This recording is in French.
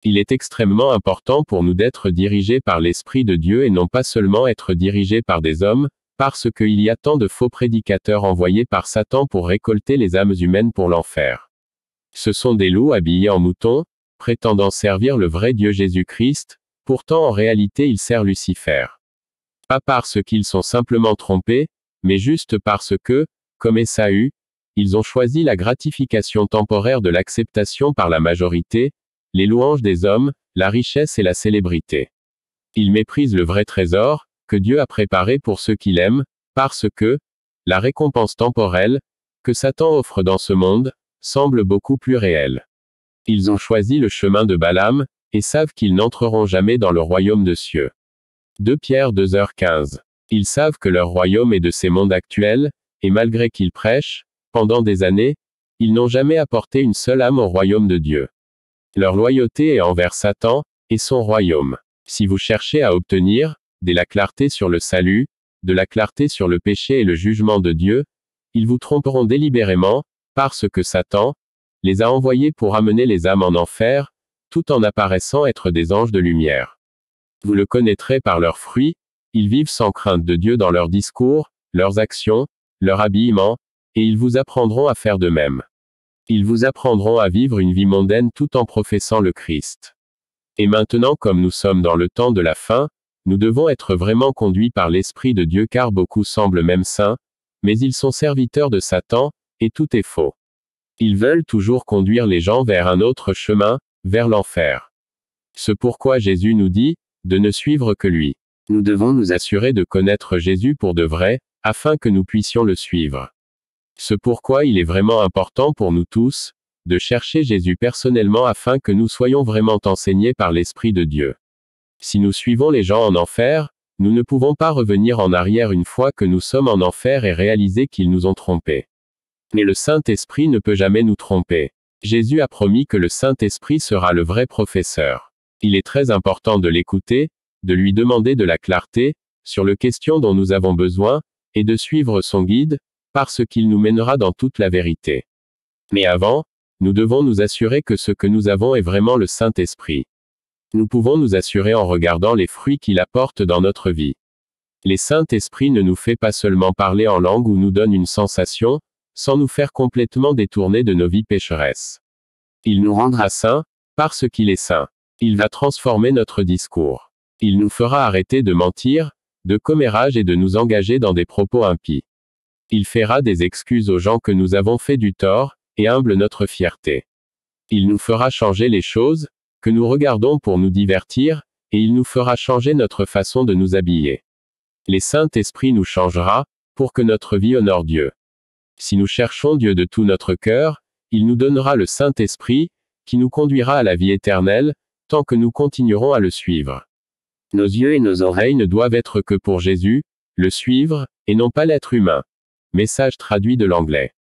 Il est extrêmement important pour nous d'être dirigés par l'Esprit de Dieu et non pas seulement être dirigés par des hommes, parce qu'il y a tant de faux prédicateurs envoyés par Satan pour récolter les âmes humaines pour l'enfer. Ce sont des loups habillés en moutons, prétendant servir le vrai Dieu Jésus-Christ, pourtant en réalité ils servent Lucifer. Pas parce qu'ils sont simplement trompés, mais juste parce que, comme Ésaü, ils ont choisi la gratification temporaire de l'acceptation par la majorité, les louanges des hommes, la richesse et la célébrité. Ils méprisent le vrai trésor, que Dieu a préparé pour ceux qui l'aiment, parce que, la récompense temporelle, que Satan offre dans ce monde, semble beaucoup plus réelle. Ils ont choisi le chemin de Balaam, et savent qu'ils n'entreront jamais dans le royaume de cieux. 2 Pierre 2h15. Ils savent que leur royaume est de ces mondes actuels, et malgré qu'ils prêchent, pendant des années, ils n'ont jamais apporté une seule âme au royaume de Dieu. Leur loyauté est envers Satan, et son royaume. Si vous cherchez à obtenir, de la clarté sur le salut, de la clarté sur le péché et le jugement de Dieu, ils vous tromperont délibérément, parce que Satan les a envoyés pour amener les âmes en enfer, tout en apparaissant être des anges de lumière. Vous le connaîtrez par leurs fruits, ils vivent sans crainte de Dieu dans leurs discours, leurs actions, leur habillement, et ils vous apprendront à faire de même. Ils vous apprendront à vivre une vie mondaine tout en professant le Christ. Et maintenant, comme nous sommes dans le temps de la fin, nous devons être vraiment conduits par l'Esprit de Dieu car beaucoup semblent même saints, mais ils sont serviteurs de Satan, et tout est faux. Ils veulent toujours conduire les gens vers un autre chemin, vers l'enfer. C'est pourquoi Jésus nous dit, de ne suivre que lui. Nous devons nous assurer de connaître Jésus pour de vrai, afin que nous puissions le suivre. C'est pourquoi il est vraiment important pour nous tous, de chercher Jésus personnellement afin que nous soyons vraiment enseignés par l'Esprit de Dieu. Si nous suivons les gens en enfer, nous ne pouvons pas revenir en arrière une fois que nous sommes en enfer et réaliser qu'ils nous ont trompés. Mais le Saint-Esprit ne peut jamais nous tromper. Jésus a promis que le Saint-Esprit sera le vrai professeur. Il est très important de l'écouter, de lui demander de la clarté, sur les questions dont nous avons besoin, et de suivre son guide, parce qu'il nous mènera dans toute la vérité. Mais avant, nous devons nous assurer que ce que nous avons est vraiment le Saint-Esprit. Nous pouvons nous assurer en regardant les fruits qu'il apporte dans notre vie. Les Saint-Esprit ne nous fait pas seulement parler en langue ou nous donne une sensation, sans nous faire complètement détourner de nos vies pécheresses. Il nous rendra saints, parce qu'il est saint. Il va transformer notre discours. Il nous fera arrêter de mentir, de commérage et de nous engager dans des propos impies. Il fera des excuses aux gens que nous avons fait du tort, et humble notre fierté. Il nous fera changer les choses, que nous regardons pour nous divertir, et il nous fera changer notre façon de nous habiller. Les Saint-Esprit nous changera, pour que notre vie honore Dieu. Si nous cherchons Dieu de tout notre cœur, il nous donnera le Saint-Esprit, qui nous conduira à la vie éternelle, tant que nous continuerons à le suivre. Nos yeux et nos oreilles ne doivent être que pour Jésus, le suivre, et non pas l'être humain. Message traduit de l'anglais.